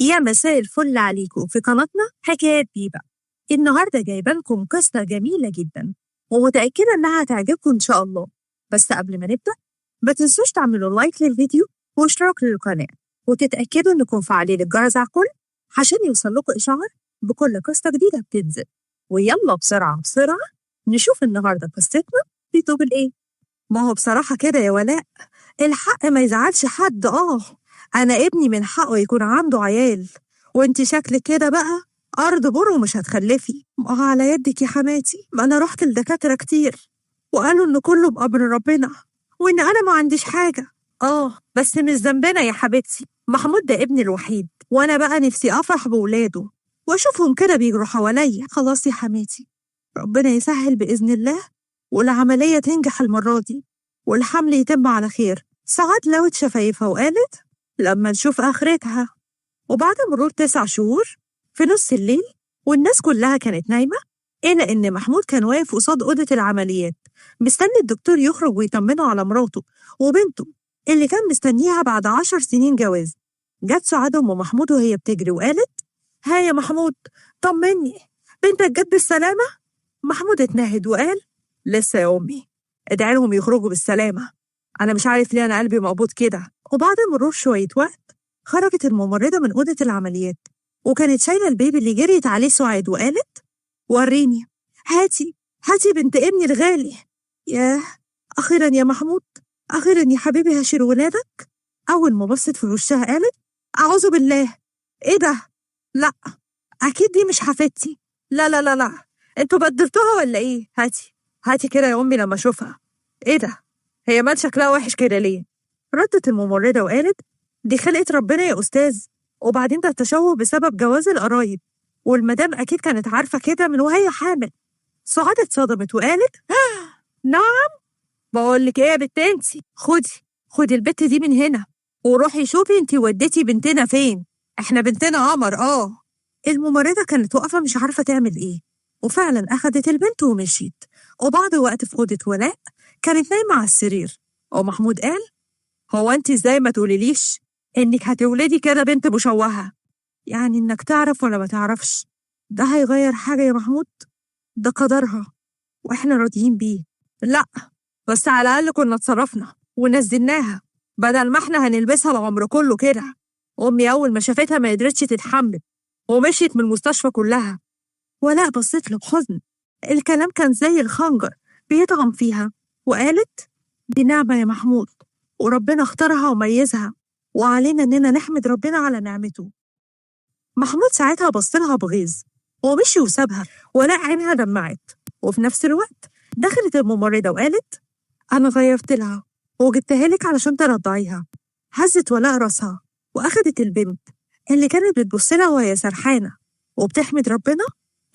يا مساء الفل عليكم في قناتنا حكايات بيبة. النهاردة جايبة لكم قصة جميلة جدا ومتأكدة إنها هتعجبكم إن شاء الله. بس قبل ما نبدأ ما تنسوش تعملوا لايك للفيديو واشتراك للقناة وتتأكدوا إنكم فعالين الجرس على الكل عشان يوصل لكم إشعار بكل قصة جديدة بتنزل. ويلا بسرعة بسرعة نشوف النهاردة قصتنا بتقول إيه. ما هو بصراحة كده يا ولاء، الحق ما يزعلش حد. انا ابني من حقه يكون عنده عيال، وانت شكلك كده بقى ارض بر ومش هتخلفي. ما هو على يدك يا حماتي، ما انا رحت لدكاترة كتير وقالوا ان كله بأمر ربنا وان انا ما عنديش حاجة. بس مش ذنبنا يا حبيبتي، محمود ده ابني الوحيد وانا بقى نفسي افرح بولاده واشوفهم كده بيجروا حواليا. خلاص يا حماتي، ربنا يسهل بإذن الله والعملية تنجح المرة دي والحمل يتم على خير. ساعات لوت شفايفها وقالت لما نشوف آخرتها. وبعد مرور 9 شهور في نص الليل والناس كلها كانت نايمة، إلا إن محمود كان واقف قصاد أوضة العمليات مستني الدكتور يخرج ويطمنه على مراته وبنته اللي كان مستنيها بعد 10 سنين جواز. جت سعاد أم محمود وهي بتجري وقالت: ها يا محمود، طمني، بنتك جت بالسلامة؟ محمود اتنهد وقال: لسه يا أمي، ادعي لهم يخرجوا بالسلامة. أنا مش عارف ليه أنا قلبي مقبوض كده. وبعد مرور شوية وقت خرجت الممرضة من أوضة العمليات وكانت شايلة البيبي اللي جريت عليه سعاد وقالت: وريني، هاتي هاتي بنت ابني الغالي. ياه، أخيرا يا محمود، أخيرا يا حبيبي هشيل ولادك. أول ما بصت في وشها قالت: أعوذ بالله، إيه ده؟ لأ، أكيد دي مش حفيدتي. لا لا لا لا، انتوا بدلتوها ولا إيه؟ هاتي كده يا أمي لما أشوفها. إيه ده؟ هي مال شكلها وحش كده ليه؟ ردت الممرضة وقالت: دي خلقة ربنا يا أستاذ، وبعدين ده تشوه بسبب جواز القرايب، والمدام أكيد كانت عارفة كده من وهي حامل. سعاد اتصدمت وقالت: نعم؟ بقولك إيه يا بنت انتي، خدي البت دي من هنا وروحي شوفي انتي وديتي بنتنا فين. احنا بنتنا قمر. الممرضة كانت واقفة مش عارفة تعمل ايه، وفعلا أخدت البنت ومشيت. وبعد وقت في أوضة ولاء كانت نايمة على السرير، ومحمود قال: هو انت ازاي ما تقوليليش انك هتولدي كده بنت مشوهة؟ يعني انك تعرف ولا ما تعرفش ده هيغير حاجة يا محمود؟ ده قدرها واحنا راضيين بيه. لا، بس على الأقل كنا اتصرفنا ونزلناها بدل ما احنا هنلبسها العمر كله كده. أمي أول ما شافتها ما قدرتش تتحمل ومشيت من المستشفى كلها. ولاء بصيت له بحزن، الكلام كان زي الخنجر بيطعم فيها، وقالت: دي نعمة يا محمود، وربنا اختارها وميزها، وعلينا إننا نحمد ربنا على نعمته. محمود ساعتها بصلها بغيظ ومشي وسابها. ولاء عينها دمعت، وفي نفس الوقت دخلت الممرضة وقالت: أنا غيرت لها وجبتها لك علشان ترضعيها. هزت ولاء راسها وأخدت البنت اللي كانت بتبص لها وهي سرحانة وبتحمد ربنا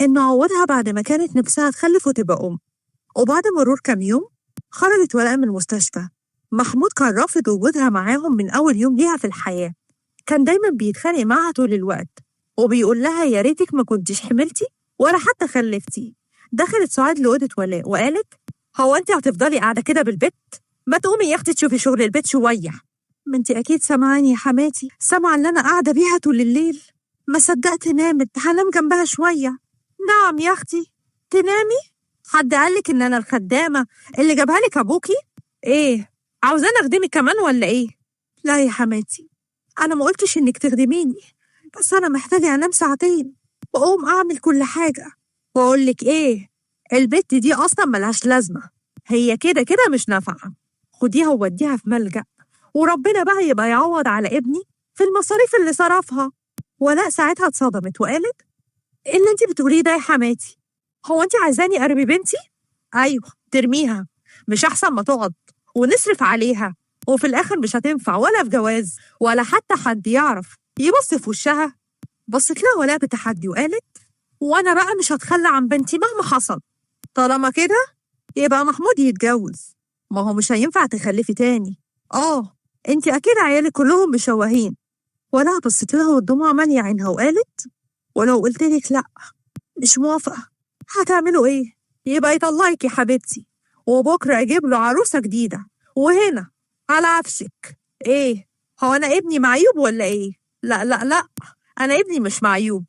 إنه عوضها بعد ما كانت نفسها تخلف وتبقى أم. وبعد مرور كام يوم خرجت ولاء من المستشفى. محمود كان رافض وجودها معاهم من أول يوم ليها في الحياة، كان دايما بيتخانق معاها طول الوقت وبيقول لها يا ريتك ما كنتش حملتي ولا حتى خلفتي. دخلت سعاد لأوضة ولاء وقالت: هو انت هتفضلي قاعدة كده بالبيت؟ ما تقومي يا اختي تشوفي شغل البيت شوية. ما انت أكيد سامعاني يا حماتي، سامعة اللي أنا قاعدة بيها طول الليل. ما صدقت نامت، هنام جنبها شوية. نعم يا أختي، تنامي؟ حد قالك إن أنا الخدامة اللي جابها لك أبوكي؟ إيه، عاوزاني أخدمك كمان ولا إيه؟ لا يا حماتي، أنا ما قلتش إنك تخدميني، بس أنا محتاجة أنام ساعتين وأقوم أعمل كل حاجة. وأقولك إيه، البت دي أصلا ملهاش لازمة، هي كده كده مش نافعة. خديها ووديها في ملجأ، وربنا بقى يبقى يعوض على ابني في المصاريف اللي صرفها. ولاء ساعتها اتصدمت وقالت: إيه اللي انت بتقوليه ده يا حماتي؟ هو انت عايزاني ارمي بنتي؟ ايوه ترميها، مش احسن ما تقعد ونصرف عليها وفي الاخر مش هتنفع ولا في جواز ولا حتى حد يعرف يبص في وشها؟ بصت لها ولاء بتحدي وقالت: وانا بقى مش هتخلى عن بنتي مهما حصل. طالما كده يبقى محمود يتجوز، ما هو مش هينفع تخلفي تاني. انت اكيد عيالك كلهم مشوهين. ولاء بصت لها والدموع مالية عينها وقالت: ولو قلتلك لأ مش موافقة هتعملوا إيه؟ يبقى يطلقك يا حبيبتي وبكرة أجيب له عروسة جديدة وهنا على عفشك. إيه، هو أنا ابني معيوب ولا إيه؟ لا لا لا، أنا ابني مش معيوب.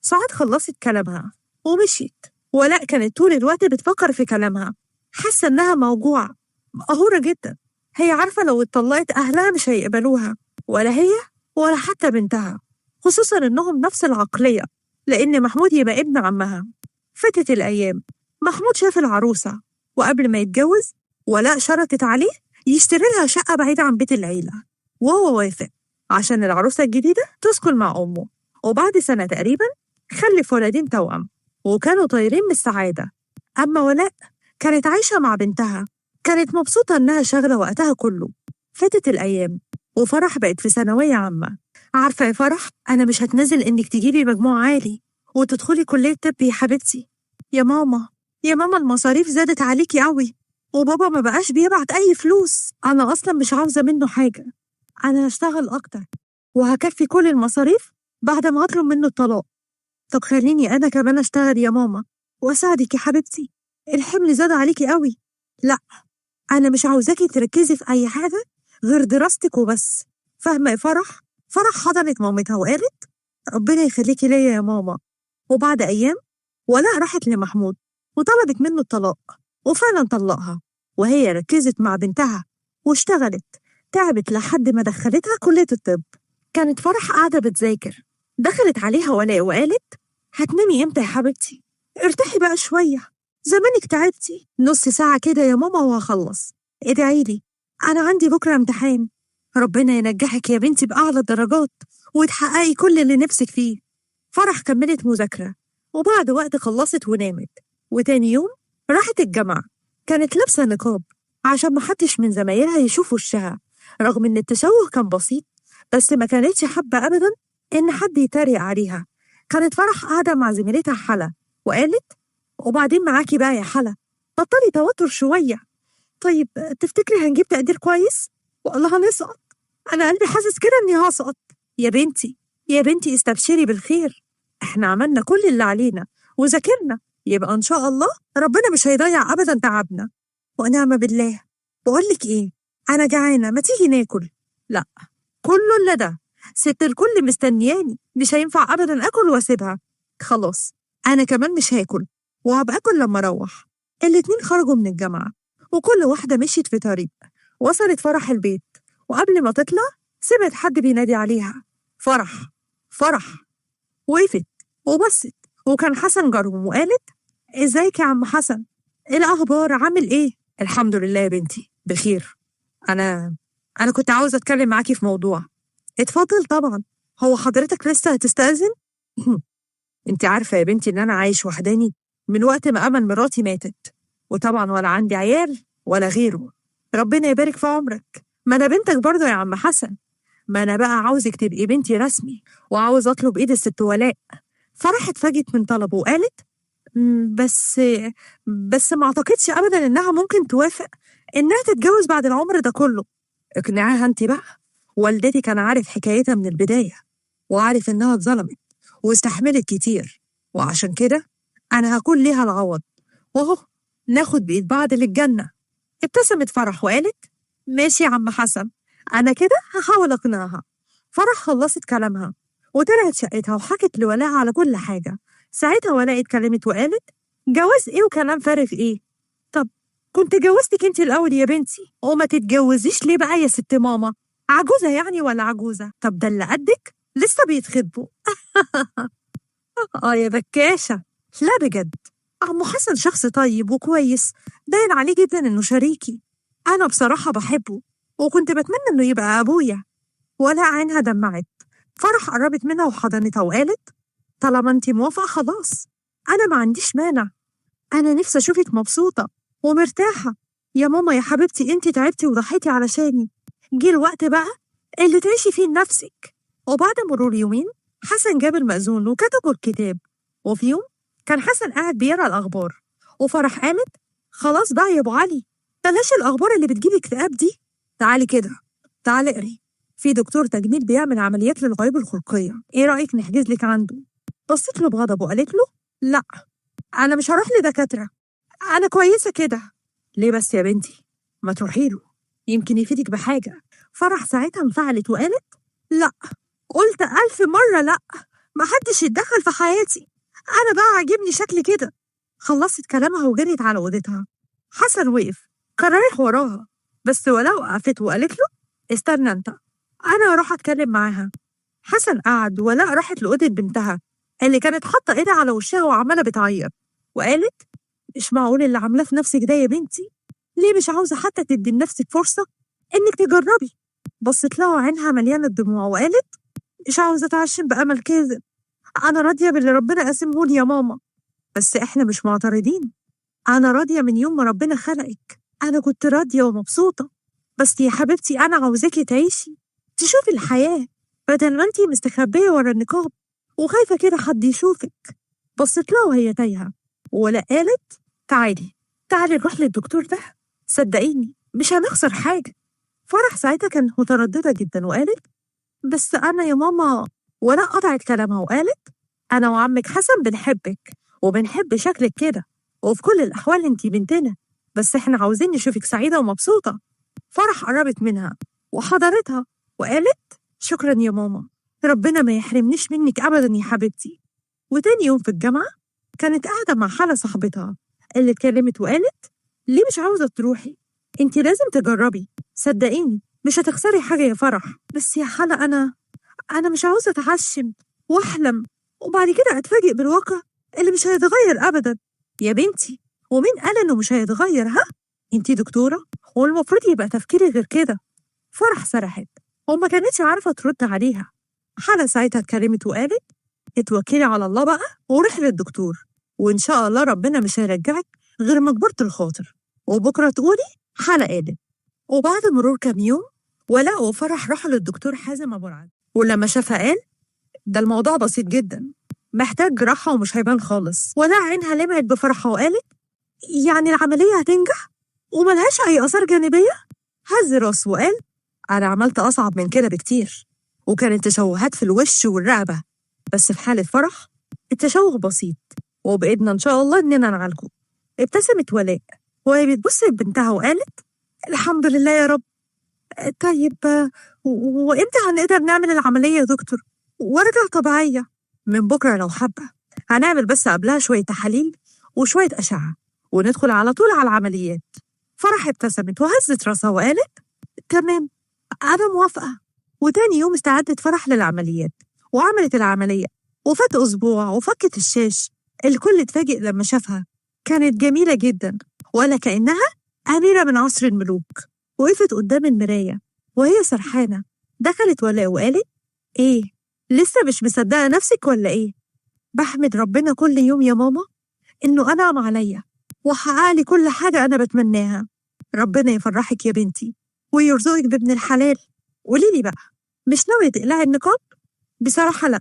سعاد خلصت كلامها ومشيت، ولاء كانت طول الوقت بتفكر في كلامها، حاسة إنها موجوعة مقهورة جدا. هي عارفة لو اتطلقت أهلها مش هيقبلوها، ولا هي ولا حتى بنتها، خصوصا إنهم نفس العقلية، لأن محمود يبقى ابن عمها. فاتت الأيام، محمود شاف العروسة، وقبل ما يتجوز ولاء شرطت عليه يشتري لها شقة بعيدة عن بيت العيلة، وهو وافق عشان العروسة الجديدة تسكن مع أمه. وبعد سنة تقريبا خلف ولدين توأم، وكانوا طايرين من السعادة. أما ولاء كانت عايشة مع بنتها، كانت مبسوطة إنها شاغلة وقتها كله. فاتت الأيام وفرح بقت في ثانوية عامة. عارفة يا فرح، أنا مش هتنزل إنك تجيبي مجموع عالي وتدخلي كلية طب يا حبيبتي. يا ماما، يا ماما المصاريف زادت عليكي قوي، وبابا ما بقاش بيبعت أي فلوس. أنا أصلا مش عاوزة منه حاجة، أنا هشتغل أكتر وهكفي كل المصاريف بعد ما أطلب منه الطلاق. طب خليني أنا كمان أشتغل يا ماما وأساعدك يا حبيبتي، الحمل زاد عليكي قوي. لا، أنا مش عاوزاكي تركزي في أي حاجة غير دراستك وبس، فاهمة يا فرح؟ فرح حضنت مامتها وقالت ربنا يخليكي ليا يا ماما. وبعد أيام ولاء راحت لمحمود وطلبت منه الطلاق، وفعلا طلقها، وهي ركزت مع بنتها واشتغلت، تعبت لحد ما دخلتها كلية الطب. كانت فرح قاعدة بتذاكر، دخلت عليها ولاء وقالت هتنامي امتى يا حبيبتي؟ ارتاحي بقى شوية، زمانك تعبتي. نص ساعة كده يا ماما وهخلص، ادعيلي، أنا عندي بكرة امتحان. ربنا ينجحك يا بنتي بأعلى الدرجات وتحققي كل اللي نفسك فيه. فرح كملت مذاكرة، وبعد وقت خلصت ونامت. وتاني يوم راحت الجامعة، كانت لابسة نقاب عشان محدش من زمايلها يشوف وشها، رغم إن التشوه كان بسيط، بس ما كانتش حابة أبدا إن حد يتريق عليها. كانت فرح قاعدة مع زميلتها حلا وقالت وبعدين معاكي بقى يا حلا، بطلي توتر شوية. طيب تفتكري هنجيب تقدير كويس ولا هنسقط؟ أنا قلبي حاسس كده إني هسقط. يا بنتي، يا بنتي استبشري بالخير، إحنا عملنا كل اللي علينا وذاكرنا، يبقى إن شاء الله ربنا مش هيضيع أبدا تعبنا. ونعم بالله. بقولك إيه، أنا جعانة، ما تيجي ناكل؟ لا، كله إلا ده، ست الكل مستنياني، مش هينفع أبدا آكل وأسيبها. خلاص، أنا كمان مش هاكل، وهبقى آكل لما أروح. الاتنين خرجوا من الجامعة، وكل واحدة مشيت في طريق. وصلت فرح البيت، وقبل ما تطلع سمعت حد بينادي عليها فرح، فرح. وقفت وبصت، وكان حسن جارهم، وقالت ازيك يا عم حسن، ايه الأخبار، عامل ايه؟ الحمد لله يا بنتي بخير. أنا كنت عاوزة أتكلم معاكي في موضوع. اتفضل طبعا، هو حضرتك لسه هتستأذن؟ انت عارفة يا بنتي ان انا عايش وحداني من وقت ما امل مراتي ماتت، وطبعا ولا عندي عيال ولا غيره. ربنا يبارك في عمرك، ما انا بنتك برضه يا عم حسن. ما انا بقى عاوزك تبقي بنتي رسمي، وعاوز اطلب ايد الست ولاء. فرح اتفاجئت من طلبه وقالت "مم، بس ما اعتقدش ابدا انها ممكن توافق انها تتجوز بعد العمر ده كله". اقنعيها انت بقى، والدتي كان عارف حكايتها من البداية، وعارف انها اتظلمت واستحملت كتير، وعشان كده أنا هكون ليها العوض، وأهو ناخد بإيد بعض للجنة. ابتسمت فرح وقالت ماشي يا عم حسن، أنا كده هحاول أقنعها. فرح خلصت كلامها وطلعت شقتها وحكت لولاء على كل حاجة. ساعتها ولاء اتكلمت وقالت جواز إيه وكلام فارغ إيه؟ طب كنت جوزتك انت الأول يا بنتي، وما تتجوزيش ليه بقى يا ست ماما؟ عجوزة يعني ولا عجوزة؟ طب ده اللي قدك لسه بيتخطبوا. يا بكاشة، لا بجد، عمو حسن شخص طيب وكويس، باين عليه جدا إنه شريكي. أنا بصراحة بحبه، وكنت بتمنى إنه يبقى أبويا. ولا عينها دمعت. فرح قربت منها وحضنتها وقالت طالما انتي موافقة خلاص، أنا ما عنديش مانع. أنا نفسي أشوفك مبسوطة ومرتاحة. يا ماما يا حبيبتي، انتي تعبتي وضحيتي علشاني، جه الوقت بقى اللي تعيشي فيه لنفسك. وبعد مرور يومين حسن جاب المأذون وكتبوا الكتاب. وفي يوم كان حسن قاعد بيقرا الأخبار، وفرح قالت خلاص بقى يا أبو علي، بلاش الأخبار اللي بتجيب اكتئاب دي، تعالي كده، تعالي اقري، في دكتور تجميل بيعمل عمليات للغيوب الخلقية، ايه رأيك نحجز لك عنده؟ بصيت له بغضب وقالت له لا، أنا مش هروح لدكاترة، أنا كويسة كده. ليه بس يا بنتي؟ ما تروحي له، يمكن يفيدك بحاجة. فرح ساعتها انفعلت وقالت لا، قلت 1000 مرة لأ، محدش يتدخل في حياتي، أنا بقى عاجبني شكلي كده. خلصت كلامها وجريت على أوضتها. حسن وقف، كان رايح وراها، بس ولاء وقفت وقالت له استنى أنت، أنا هروح أتكلم معاها. حسن قعد، ولاء راحت لأوضة بنتها اللي كانت حاطة إيدها على وشها وعمالة بتعيط، وقالت مش معقول اللي عاملاه في نفسك ده يا بنتي، ليه مش عاوزة حتى تدي لنفسك فرصة إنك تجربي؟ بصت لها وعينها مليانة دموع وقالت مش عاوزة أتعشم بأمل كاذب، أنا راضية باللي ربنا قاسمهولي يا ماما، بس إحنا مش معترضين، أنا راضية من يوم ما ربنا خلقك، أنا كنت راضية ومبسوطة، بس يا حبيبتي أنا عاوزاكي تعيشي، تشوفي الحياة، بدل ما انتي مستخبية ورا النقاب وخايفة كده حد يشوفك. بصت لها وهي تايهة، ولا قالت تعالي نروح للدكتور ده، صدقيني مش هنخسر حاجة. فرح ساعتها كانت مترددة جدا وقالت بس أنا يا ماما، ولا قطعت كلامها وقالت أنا وعمك حسن بنحبك وبنحب شكلك كده، وفي كل الأحوال انتي بنتنا، بس احنا عاوزين نشوفك سعيدة ومبسوطة. فرح قربت منها وحضرتها وقالت شكرا يا ماما، ربنا ما يحرمنيش منك أبدا يا حبيبتي. وتاني يوم في الجامعة كانت قاعدة مع حالة صاحبتها اللي اتكلمت وقالت ليه مش عاوزة تروحي؟ انتي لازم تجربي، صدقيني مش هتخسري حاجة يا فرح. بس يا حالة أنا مش عاوزة أتعشم وأحلم وبعد كده أتفاجئ بالواقع اللي مش هيتغير أبدا. يا بنتي ومين قال إنه مش هيتغير؟ ها؟ انتي دكتورة والمفروض يبقى تفكيري غير كده. فرح سرحت وما كانتش عارفة ترد عليها. حالة ساعتها اتكلمت وقالت اتوكلي على الله بقى وروحي للدكتور، وإن شاء الله ربنا مش هيرجعك غير مجبرة الخاطر، وبكرة تقولي حالة قالت. وبعد مرور كام يوم ولاء وفرح راحوا للدكتور حازم أبو العز، ولما شافها قال ده الموضوع بسيط جدا، محتاج جراحة ومش هيبان خالص. ولاء عينها لمعت بفرحة وقالت يعني العملية هتنجح وملهاش أي آثار جانبية؟ هز راسه وقال أنا عملت أصعب من كده بكتير، وكانت تشوهات في الوش والرقبة، بس في حالة فرح التشوه بسيط وبإيدنا إن شاء الله إننا نعالجه. ابتسمت ولاء وهي بتبص لبنتها وقالت الحمد لله يا رب. طيب وإمتى هنقدر نعمل العملية يا دكتور وارجع طبيعية؟ من بكرة لو حابة، هنعمل بس قبلها شوية تحاليل وشوية أشعة وندخل على طول على العمليات. فرح ابتسمت وهزت راسها وقالت تمام أنا موافقة. وتاني يوم استعدت فرح للعمليات وعملت العملية، وفات أسبوع وفكت الشاش. الكل اتفاجئ لما شافها، كانت جميلة جدا ولا كأنها أميرة من عصر الملوك. وقفت قدام المراية وهي سرحانة. دخلت ولاء وقالت إيه لسه مش مصدقة نفسك ولا إيه؟ بحمد ربنا كل يوم يا ماما إنه أنعم عليا وحققلي كل حاجة أنا بتمناها. ربنا يفرحك يا بنتي ويرزقك بابن الحلال. قوليلي بقى، مش ناوية تقلعي النقاب؟ بصراحة لأ،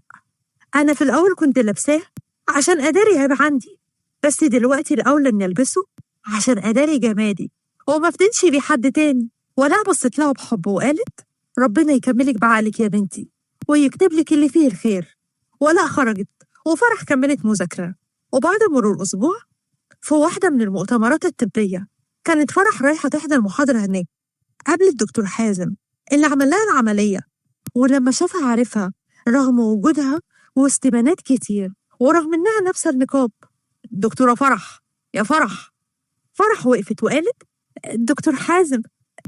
أنا في الأول كنت لابساه عشان أداري عيب عندي، بس دلوقتي الأولى إني ألبسه عشان أداري جمالي وما افتنش بيه حد تاني. ولا بصت لها بحب وقالت ربنا يكملك بعقلك يا بنتي ويكتب لك اللي فيه الخير. ولا خرجت وفرح كملت مذاكرة. وبعد مرور أسبوع في واحدة من المؤتمرات الطبية كانت فرح رايحة تحضر محاضرة هناك، قابلت دكتور حازم اللي عمل لها العملية. ولما شافها عرفها رغم وجودها وسط بنات كتير ورغم إنها لابسة النقاب. دكتورة فرح يا فرح. فرح وقفت وقالت دكتور حازم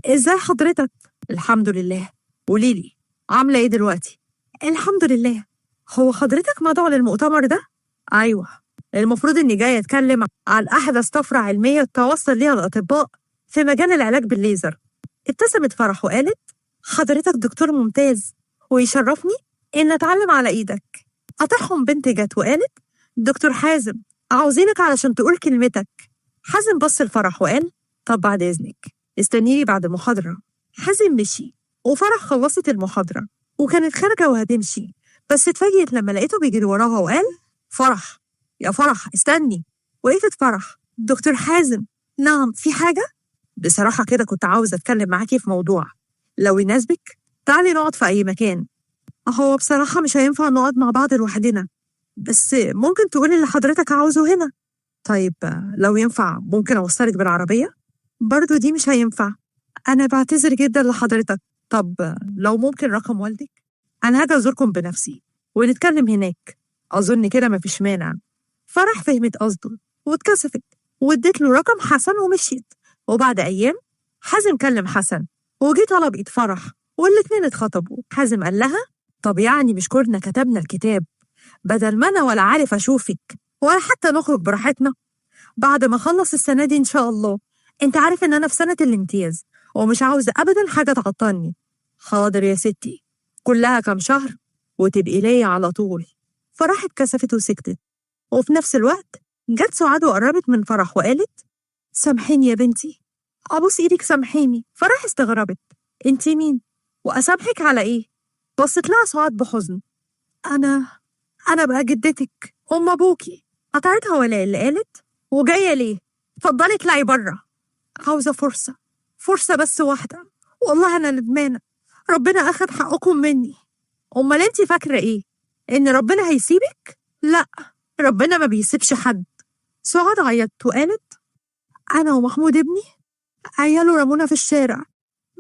ازاي حضرتك؟ الحمد لله. قوليلي عاملة ايه دلوقتي؟ الحمد لله. هو حضرتك مدعو للمؤتمر ده؟ أيوه، المفروض إني جاية أتكلم عن أحدث طفرة علمية توصل ليها الأطباء في مجال العلاج بالليزر. ابتسمت فرح وقالت حضرتك دكتور ممتاز ويشرفني إن أتعلم على إيدك. قطعهم بنت جت وقالت دكتور حازم عاوزينك علشان تقول كلمتك. حازم بص لفرح وقال طب بعد إذنك استنيني بعد المحاضرة. حازم مشي وفرح خلصت المحاضرة وكانت خارجة وهتمشي، بس اتفاجئت لما لقيته بيجري وراها وقال فرح يا فرح استني. وقفت فرح دكتور حازم نعم في حاجة؟ بصراحة كده كنت عاوزة أتكلم معاكي في موضوع، لو يناسبك تعالي نقعد في أي مكان. هو بصراحة مش هينفع نقعد مع بعض لوحدنا، بس ممكن تقولي اللي حضرتك عاوزه هنا. طيب لو ينفع ممكن أوصلك بالعربية؟ برضو دي مش هينفع، أنا بعتذر جدا لحضرتك. طب لو ممكن رقم والدك؟ أنا هاجي أزوركم بنفسي ونتكلم هناك، أظن كده مفيش مانع. فرح فهمت قصده واتكسفت واديت له رقم حسن ومشيت. وبعد أيام حازم كلم حسن وجي طلب إيد فرح والاتنين اتخطبوا. حازم قال لها طب يعني مش كنا كتبنا الكتاب بدل ما أنا ولا عارف أشوفك ولا حتى نخرج براحتنا بعد ما أخلص السنة دي إن شاء الله؟ أنت عارف إن أنا في سنة الامتياز ومش عاوزة أبدا حاجة تعطلني. حاضر يا ستي، كلها كام شهر وتبقي ليا على طول. فرح اتكسفت وسكتت. وفي نفس الوقت جت سعاد وقربت من فرح وقالت سامحيني يا بنتي، أبوس إيدك سامحيني. فرح استغربت، أنتي مين؟ وأسامحك على إيه؟ بصت لها سعاد بحزن. أنا بقى جدتك أم أبوكي. قطعتها ولا اللي قالت وجاية ليه؟ اتفضلي اطلعي بره. عاوزة فرصة بس واحدة، والله أنا ندمانة، ربنا أخد حقكم مني. أمال أنتي فاكرة إيه؟ إن ربنا هيسيبك؟ لأ، ربنا ما بيسيبش حد. سعاد عيطت وقالت أنا ومحمود ابني عياله رمونا في الشارع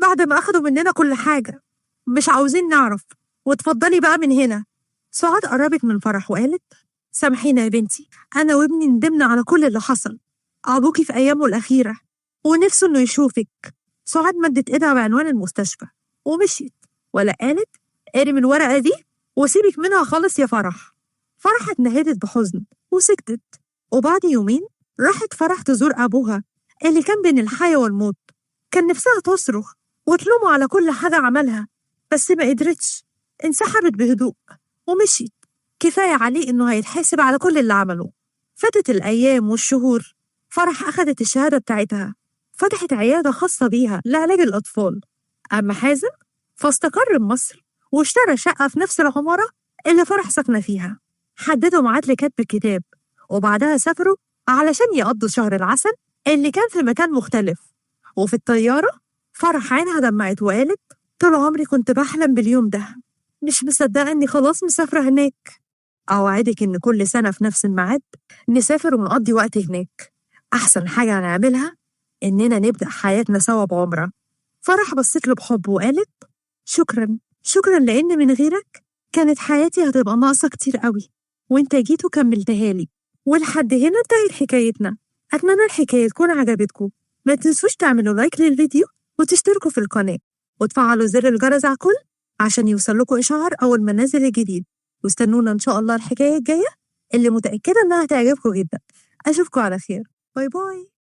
بعد ما أخدوا مننا كل حاجة، مش عاوزين نعرف، واتفضلي بقى من هنا. سعاد قربت من فرح وقالت سامحينا يا بنتي، أنا وابني ندمنا على كل اللي حصل. أبوكي في أيامه الأخيرة ونفسه إنه يشوفك. سعاد مدت إيدها بعنوان المستشفى ومشيت، ولا قالت ارمي الورقة دي وسيبك منها خالص يا فرح. فرح اتنهدت بحزن وسكتت. وبعد يومين راحت فرح تزور أبوها اللي كان بين الحياة والموت. كان نفسها تصرخ وتلومه على كل حاجة عملها بس ما قدرتش. انسحبت بهدوء ومشيت، كفاية عليه إنه هيتحاسب على كل اللي عمله. فاتت الأيام والشهور. فرح أخدت الشهادة بتاعتها، فتحت عيادة خاصة بيها لعلاج الأطفال. أما حازم فاستقر بمصر واشترى شقة في نفس العمارة اللي فرح ساكنة فيها. حددوا ميعاد لكتب الكتاب وبعدها سافروا علشان يقضوا شهر العسل اللي كان في مكان مختلف. وفي الطيارة فرح عينها دمعت وقالت طول عمري كنت بحلم باليوم ده، مش مصدقة إني خلاص مسافرة هناك. أوعدك إن كل سنة في نفس الميعاد نسافر ونقضي وقت هناك. أحسن حاجة هنعملها إننا نبدأ حياتنا سوا بعمرة. فرح بصت له بحب وقالت شكرا لأن من غيرك كانت حياتي هتبقى ناقصة كتير قوي، وإنت جيت وكملتها لي. ولحد هنا انتهت حكايتنا. أتمنى الحكاية تكون عجبتكم. ما تنسوش تعملوا لايك للفيديو وتشتركوا في القناة وتفعلوا زر الجرس على الكل عشان يوصلكوا إشعار أول ما ننزل الجديد. واستنونا إن شاء الله الحكاية الجاية اللي متأكدة إنها هتعجبكم جدا. أشوفكم على خير. باي باي.